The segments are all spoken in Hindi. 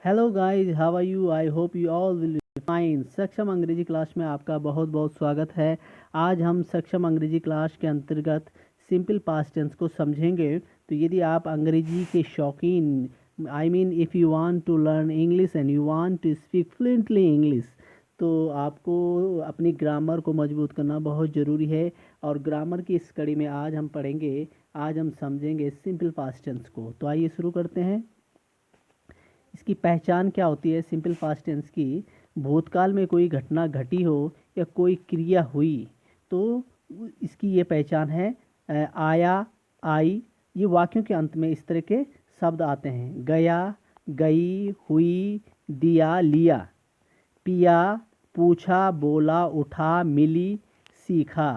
Hello guys, how are you? I hope you all will be fine. Saksham अंग्रेजी क्लास में आपका बहुत बहुत स्वागत है। आज हम सक्षम अंग्रेजी क्लास के अंतर्गत सिंपल पास्ट टेंस को समझेंगे। तो यदि आप अंग्रेजी के शौकीन, I mean if you want to learn English and you want to speak fluently English, तो आपको अपनी ग्रामर को मजबूत करना बहुत ज़रूरी है। और ग्रामर की इस कड़ी में आज हम पढ़ेंगे, आज हम समझेंगे सिंपल पास्ट टेंस को। तो आइए शुरू करते हैं। इसकी पहचान क्या होती है सिंपल पास्ट टेंस की? भूतकाल में कोई घटना घटी हो या कोई क्रिया हुई तो इसकी ये पहचान है। आया, आई, ये वाक्यों के अंत में इस तरह के शब्द आते हैं। गया, गई, हुई, दिया, लिया, पिया, पूछा, बोला, उठा, मिली, सीखा,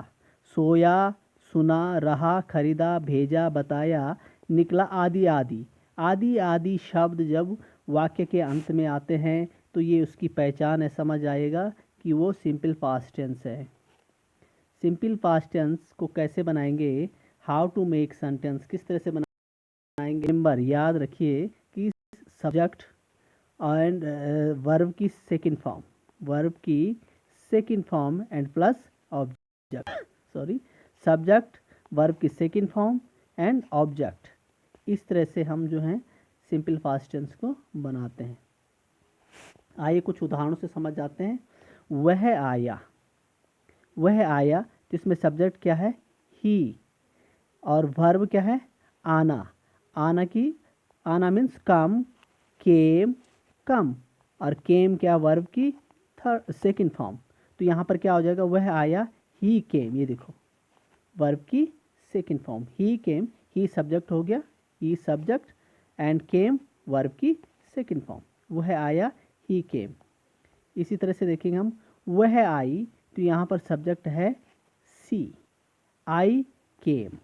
सोया, सुना, रहा, खरीदा, भेजा, बताया, निकला, आदि आदि। आदि आदि शब्द जब वाक्य के अंत में आते हैं तो ये उसकी पहचान है, समझ आएगा कि वो सिंपल पास्ट टेंस है। सिंपल पास्ट टेंस को कैसे बनाएंगे, हाउ टू मेक सेंटेंस, किस तरह से बनाएंगे। नंबर याद रखिए कि सब्जेक्ट एंड वर्ब की सेकंड फॉर्म, वर्ब की second form and plus object, sorry, subject, verb की सेकंड फॉर्म एंड ऑब्जेक्ट। इस तरह से हम जो हैं सिंपल पास्ट टेंस को बनाते हैं। आइए कुछ उदाहरणों से समझ जाते हैं। वह आया, वह आया, तो इसमें सब्जेक्ट क्या है? ही, और वर्ब क्या है? आना। आना मीन्स कम, केम, कम, और केम क्या? वर्ब की थर्ड सेकंड फॉर्म। तो यहाँ पर क्या हो जाएगा? वह आया, ही केम, ये देखो वर्ब की सेकंड फॉर्म, ही केम, ही सब्जेक्ट हो गया, ही सब्जेक्ट, एंड केम वर्ब की सेकंड फॉर्म। वह आया, ही केम। इसी तरह से देखेंगे हम, वह आई, तो यहाँ पर सब्जेक्ट है सी, आई केम,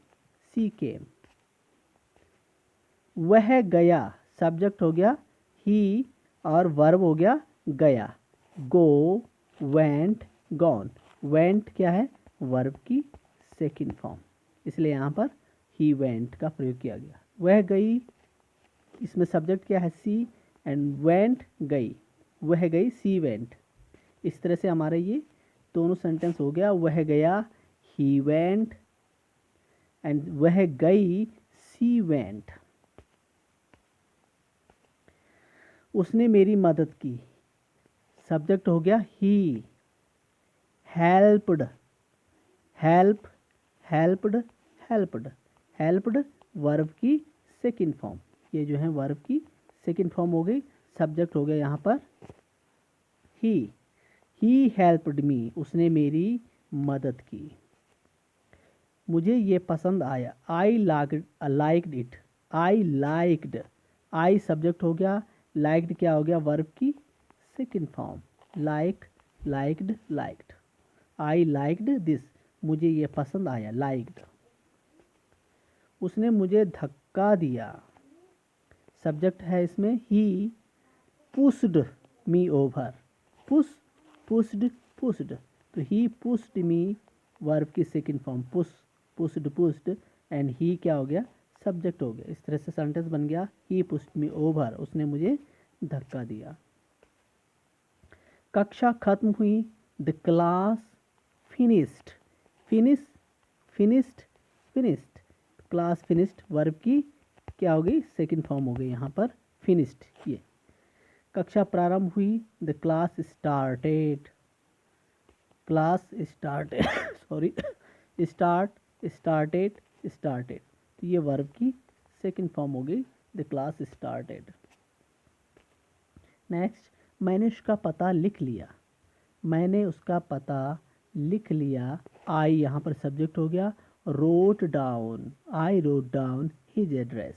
सी केम। वह गया, सब्जेक्ट हो गया ही, और वर्ब हो गया गया, गो, वेंट, गॉन। वेंट क्या है? वर्ब की सेकंड फॉर्म, इसलिए यहाँ पर ही वेंट का प्रयोग किया गया। वह गई, इसमें सब्जेक्ट क्या है? सी, एंड वेंट गई, वह गई, सी वेंट। इस तरह से हमारा ये दोनों सेंटेंस हो गया। वह गया, ही वेंट, एंड वह गई, सी वेंट। उसने मेरी मदद की, सब्जेक्ट हो गया he, helped, help, helped, helped, helped verb की सेकंड फॉर्म। ये जो है वर्ब की सेकंड फॉर्म हो गई। सब्जेक्ट हो गया यहाँ पर ही हेल्प्ड मी, उसने मेरी मदद की। मुझे ये पसंद आया, I liked it, I liked, I subject हो गया, लाइक्ड क्या हो गया? वर्ब की second form, like, liked, liked. I liked this, मुझे ये पसंद आया, लाइक्ड। उसने मुझे धक्का दिया, सब्जेक्ट है इसमें he, pushed me over, pushed, pushed, तो ही पुश्ड मी वर्ब की second form, pushed, and he क्या हो गया? सब्जेक्ट हो गया। इस तरह से सेंटेंस बन गया, ही पुश्ड मी ओवर, उसने मुझे धक्का दिया। कक्षा खत्म हुई, the class finished, finished, class finished verb की क्या हो गई? सेकंड फॉर्म हो गई यहाँ पर फिनिश्ड। ये कक्षा प्रारंभ हुई, the class started, sorry, started, तो ये वर्ब की सेकंड फॉर्म हो गई, द क्लास स्टार्टेड। नेक्स्ट, मैंने उसका पता लिख लिया, मैंने उसका पता लिख लिया, आई यहाँ पर सब्जेक्ट हो गया, wrote down, I wrote down his address.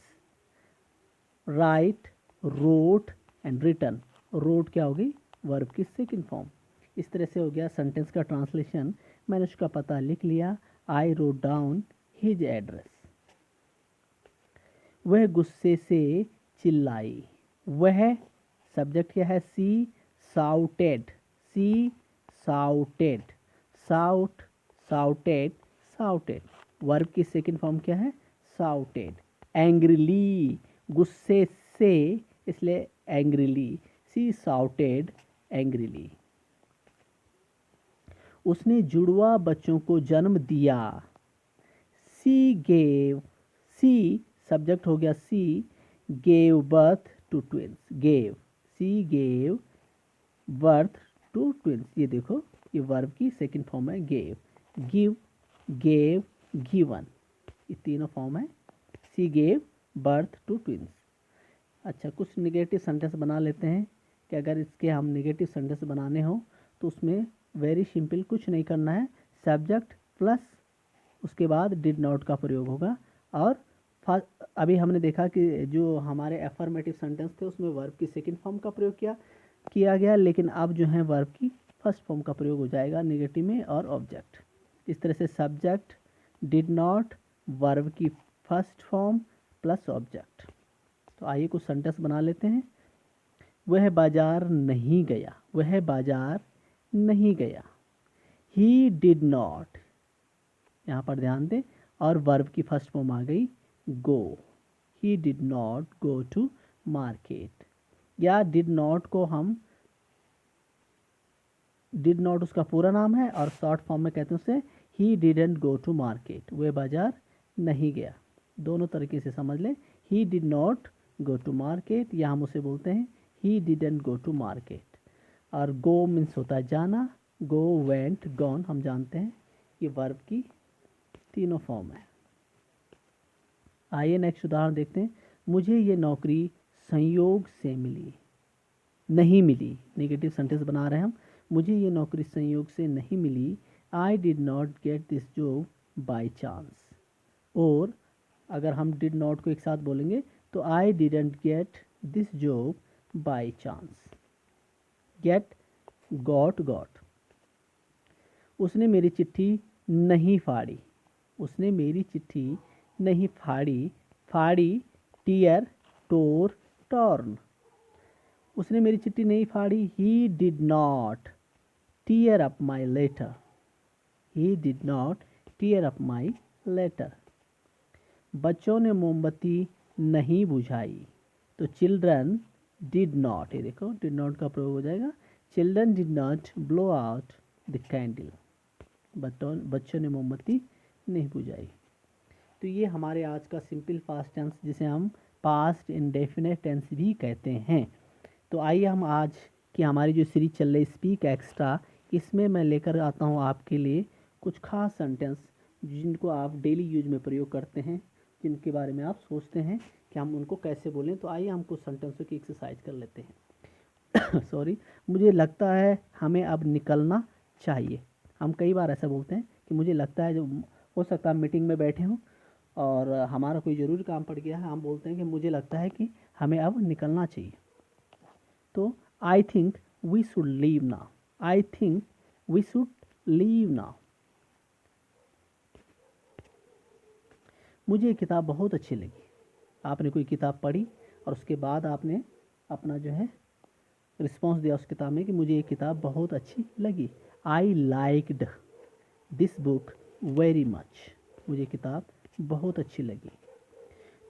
Right, wrote, and return, wrote क्या हो गई? वर्ब की सेकंड फॉर्म। इस तरह से हो गया सेंटेंस का ट्रांसलेशन। मैंने उसका पता लिख लिया, आई रोट डाउन हिज एड्रेस। वह गुस्से से चिल्लाई, वह सब्जेक्ट क्या है? सी, साउटेड, साउटेड, वर्ब की सेकंड फॉर्म क्या है? साउटेड। एंग्रीली, गुस्से से, इसलिए angrily. She shouted angrily. उसने जुड़वा बच्चों को जन्म दिया. She gave. She सब्जेक्ट हो गया. She gave birth to twins. Gave. She gave birth to twins. ये देखो, ये वर्ब की सेकंड फॉर्म है gave. Give, gave, given, ये तीनों फॉर्म है. She gave birth to twins. अच्छा, कुछ निगेटिव सेंटेंस बना लेते हैं कि अगर इसके हम निगेटिव सेंटेंस बनाने हो तो उसमें वेरी सिंपल, कुछ नहीं करना है. सब्जेक्ट प्लस उसके बाद डिड नॉट का प्रयोग होगा. और अभी हमने देखा कि जो हमारे एफर्मेटिव सेंटेंस थे उसमें वर्ब की सेकंड फॉर्म का प्रयोग किया गया, लेकिन अब जो है वर्ब की फर्स्ट फॉर्म का प्रयोग हो जाएगा नेगेटिव में, और ऑब्जेक्ट. इस तरह से सब्जेक्ट, डिड नॉट, वर्ब की फर्स्ट फॉर्म प्लस ऑब्जेक्ट. तो आइए कुछ सेंटेंस बना लेते हैं. वह बाजार नहीं गया. वह बाजार नहीं गया. ही डिड नॉट, यहाँ पर ध्यान दें, और वर्ब की फर्स्ट फॉर्म आ गई go. He did not go to market. या डिड नॉट को हम, डिड नॉट उसका पूरा नाम है और शॉर्ट फॉर्म में कहते हैं उसे he didn't go to market. वह बाजार नहीं गया. दोनों तरीके से समझ लें. He did not go to market, या हम उसे बोलते हैं he didn't go to market. और गो मीन्स होता है जाना. गो, वेंट, गॉन हम जानते हैं ये वर्ब की तीनों फॉर्म है. आइए नेक्स्ट उदाहरण देखते हैं. मुझे ये नौकरी संयोग से मिली. नहीं मिली, नेगेटिव सेंटेंस बना रहे हैं हम. मुझे ये नौकरी संयोग से नहीं मिली. I did not get this job by chance. और अगर हम डिड नॉट को एक साथ बोलेंगे तो I didn't get this job by chance. Get, got, got. उसने मेरी चिट्ठी नहीं फाड़ी. उसने मेरी चिट्ठी नहीं फाड़ी. फाड़ी, टीयर, टोर, टॉर्न. उसने मेरी चिट्ठी नहीं फाड़ी. He did not tear up my letter. He did not tear up my letter. बच्चों ने मोमबत्ती नहीं बुझाई. तो चिल्ड्रन डिड नॉट, ये देखो डिड नॉट का प्रयोग हो जाएगा. Children did not blow out the candle. बच्चों ने मोमबत्ती नहीं बुझाई. तो ये हमारे आज का सिंपल पास्ट टेंस, जिसे हम पास्ट इंडेफिनेट टेंस भी कहते हैं. तो आइए हम आज की हमारी जो सीरीज चल रही स्पीक एक्स्ट्रा, इसमें मैं लेकर आता हूँ आपके लिए कुछ खास सेंटेंस जिनको आप डेली यूज में प्रयोग करते हैं, जिनके बारे में आप सोचते हैं कि हम उनको कैसे बोलें. तो आइए हम कुछ सेंटेंसों की एक्सरसाइज कर लेते हैं. सॉरी, मुझे लगता है हमें अब निकलना चाहिए. हम कई बार ऐसा बोलते हैं कि मुझे लगता है, जो हो सकता है मीटिंग में बैठे हों और हमारा कोई ज़रूरी काम पड़ गया है, हम बोलते हैं कि मुझे लगता है कि हमें अब निकलना चाहिए. तो I think we should leave now. I think we should leave now. मुझे ये किताब बहुत अच्छी लगी. आपने कोई किताब पढ़ी और उसके बाद आपने अपना जो है रिस्पॉन्स दिया उस किताब में कि मुझे ये किताब बहुत अच्छी लगी. I liked this book very much. मुझे किताब बहुत अच्छी लगी.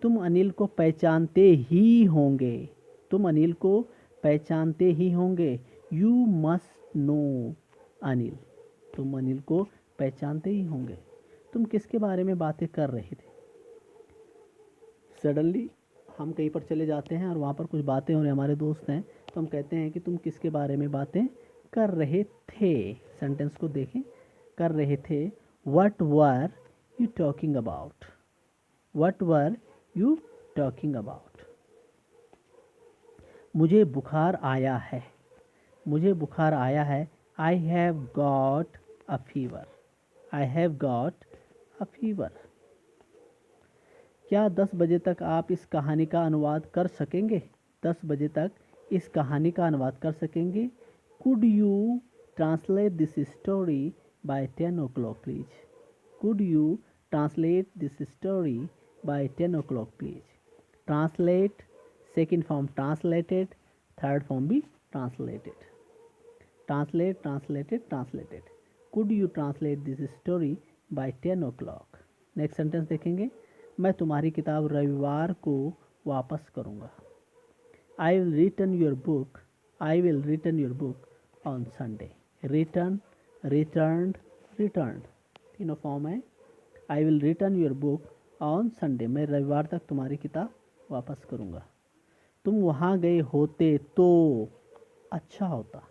तुम अनिल को पहचानते ही होंगे. तुम अनिल को पहचानते ही होंगे. You must know Anil. तुम अनिल को पहचानते ही होंगे. तुम किसके बारे में बातें कर रहे थे. सडनली हम कहीं पर चले जाते हैं और वहाँ पर कुछ बातें हो रही, हमारे दोस्त हैं, तो हम कहते हैं कि तुम किसके बारे में बातें कर रहे थे. सेंटेंस को देखें. कर रहे थे. What were you talking about. What were you talking about. मुझे बुखार आया है. मुझे बुखार आया है. I have got a fever. I have got a fever. क्या 10 बजे तक आप इस कहानी का अनुवाद कर सकेंगे. 10 बजे तक इस कहानी का अनुवाद कर सकेंगे. Could you translate this story by 10 o'clock please. Could you translate this story by 10 o'clock please. Translate, second form translated, third form भी translated. Translate, translated, translated. Could you translate this story by 10 o'clock. Next sentence देखेंगे. मैं तुम्हारी किताब रविवार को वापस करूँगा. I will return your book, I will return your book on Sunday. Return, returned, returned, तीनों फॉर्म है। आई will return your book on Sunday, मैं रविवार तक तुम्हारी किताब वापस करूँगा। तुम वहाँ गए होते तो अच्छा होता।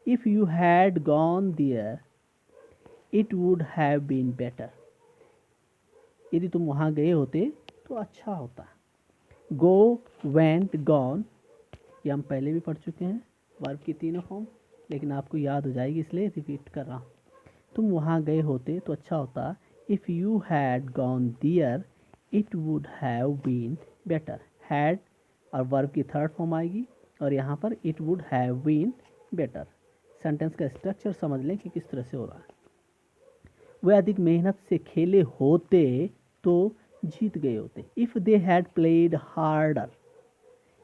If you had gone there it would have been better, यदि तुम वहाँ गए होते तो अच्छा होता। गो, वेंट, गॉन, ये हम पहले भी पढ़ चुके हैं, वर्ब की तीनों फॉर्म, लेकिन आपको याद हो जाएगी इसलिए रिपीट कर रहा हूँ। तुम वहाँ गए होते तो अच्छा होता। If you had gone there it would have been better. Had और वर्ब की थर्ड फॉर्म आएगी और यहाँ पर it would have been better. Sentence का स्ट्रक्चर समझ लें कि किस तरह से हो रहा है। वे अधिक मेहनत से खेले होते तो जीत गए होते। If they had played harder,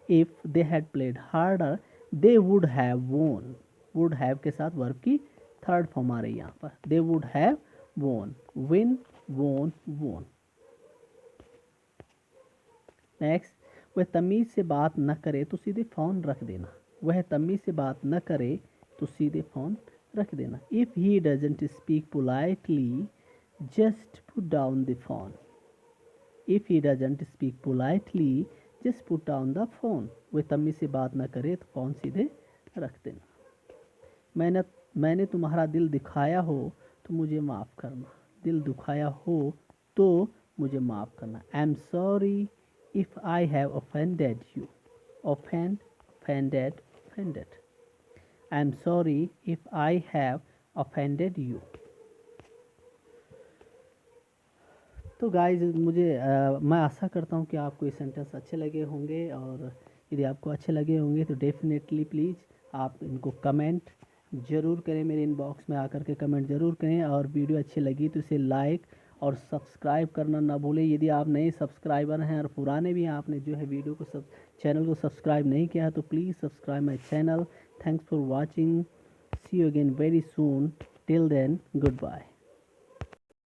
if they had played harder they would have वोन। वुड हैव के साथ वर्ब की थर्ड फॉर्म आ रही है यहाँ पर। दे वुड हैव वोन, विन, वोन, वोन। नेक्स्ट, वह तमीज़ से बात न करे तो सीधे फ़ोन रख देना। वह तमीज़ से बात न करे तो सीधे फ़ोन रख देना। If he doesn't speak politely just put down the phone. If he doesn't speak politely just put down the phone. वह तमीज़ से बात न करे तो फ़ोन सीधे रख देना। मैंने तुम्हारा दिल दिखाया हो तो मुझे माफ़ करना। दिल दुखाया हो तो मुझे माफ़ करना। I am sorry if I have offended you. Offend, offended, offended. I am sorry if I have offended you. तो गाइज मैं आशा करता हूँ कि आपको ये सेंटेंस अच्छे लगे होंगे, और यदि आपको अच्छे लगे होंगे तो डेफिनेटली प्लीज़ आप इनको कमेंट ज़रूर करें, मेरे इनबॉक्स में आकर के कमेंट ज़रूर करें। और वीडियो अच्छी लगी तो इसे लाइक और सब्सक्राइब करना ना भूलें। यदि आप नए सब्सक्राइबर हैं और पुराने भी हैं, आपने जो है वीडियो को चैनल को सब्सक्राइब नहीं किया है तो please subscribe my channel. Thanks for watching, see you again very soon, till then good bye.